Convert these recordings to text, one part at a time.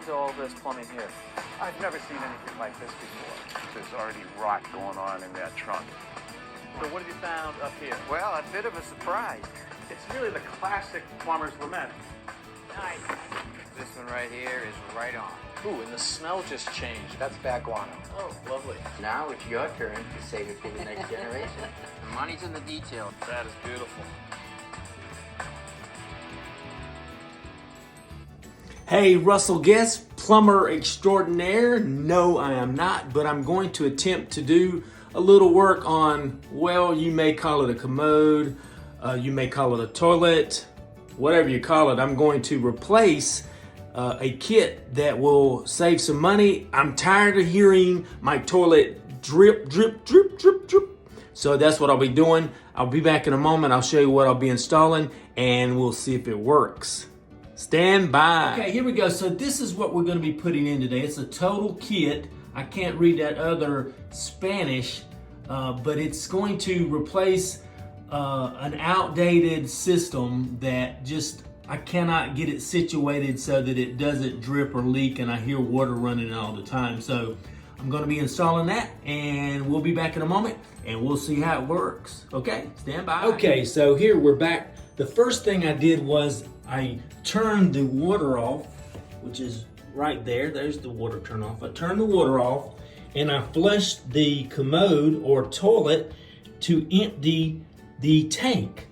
into all this plumbing here? I've never seen anything like this before. There's already rot going on in that trunk. So what have you found up here? Well, a bit of a surprise. It's really the classic plumber's lament. Nice. This one right here is right on. Ooh, and the smell just changed. That's baguano. Oh, lovely. Now it's your turn to save it for the next generation. The money's in the detail. That is beautiful. Hey, Russell Guest, plumber extraordinaire. No, I am not, but I'm going to attempt to do a little work on, well, you may call it a commode, you may call it a toilet, whatever you call it. I'm going to replace a kit that will save some money. I'm tired of hearing my toilet drip, drip, drip, drip, drip. So that's what I'll be doing. I'll be back in a moment. I'll show you what I'll be installing and we'll see if it works. Stand by. Okay, here we go. So this is what we're going to be putting in today. It's a total kit. I can't read that other Spanish, but it's going to replace an outdated system that just, I cannot get it situated so that it doesn't drip or leak and I hear water running all the time. So I'm going to be installing that and we'll be back in a moment and we'll see how it works. Okay, stand by. Okay, so here we're back. The first thing I did was I turned the water off, which is right there. There's the water turn off. I turned the water off and I flushed the commode or toilet to empty the tank.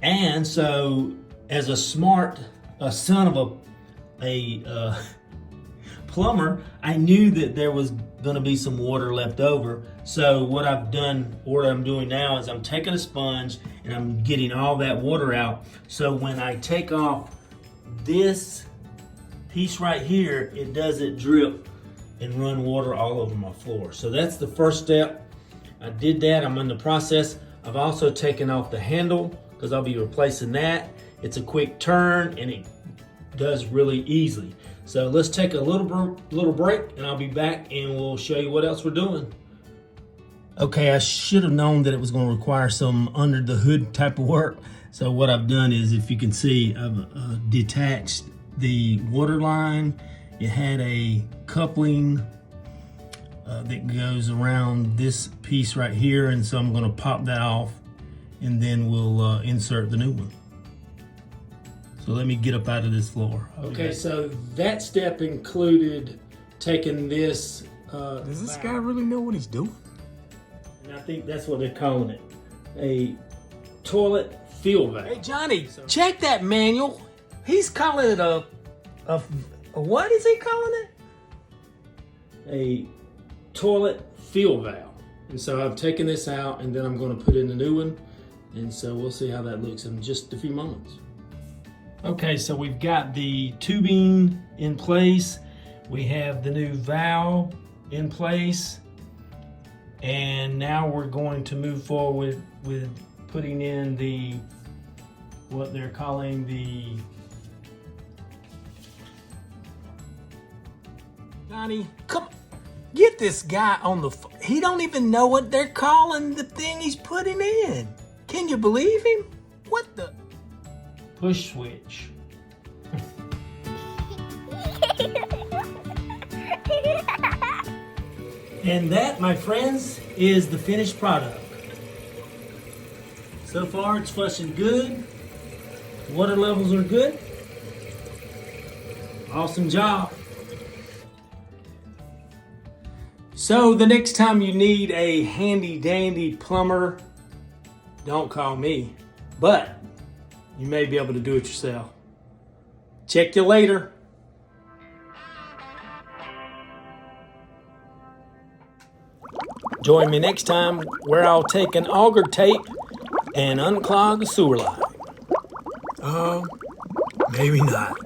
And so as a smart son of a plumber, I knew that there was going to be some water left over. So what I've done, or what I'm doing now, is I'm taking a sponge and I'm getting all that water out. So when I take off this piece right here, it doesn't drip and run water all over my floor. So that's the first step. I did that. I'm in the process. I've also taken off the handle because I'll be replacing that. It's a quick turn and it does really easily. So let's take a little break and I'll be back and we'll show you what else we're doing. Okay, I should have known that it was going to require some under the hood type of work. So what I've done is, if you can see, I've detached the water line. It had a coupling that goes around this piece right here. And so I'm going to pop that off and then we'll insert the new one. So let me get up out of this floor. Okay, so that step included taking this. Does this guy really know what he's doing? And I think that's what they're calling it, a toilet fill valve. Hey Johnny, check that manual. He's calling it a what is he calling it? A toilet fill valve. And so I've taken this out and then I'm going to put in the new one. And so we'll see how that looks in just a few moments. Okay, so we've got the tubing in place. We have the new valve in place. And now we're going to move forward with putting in the, what they're calling the, Johnny, come get this guy on the he don't even know what they're calling the thing he's putting in. Can you believe him? What the? push switch. And that, my friends, is the finished product. So far it's flushing good. Water levels are good. Awesome job. So the next time you need a handy dandy plumber, don't call me, but you may be able to do it yourself. Check you later. Join me next time where I'll take an auger tape and unclog a sewer line. Maybe not.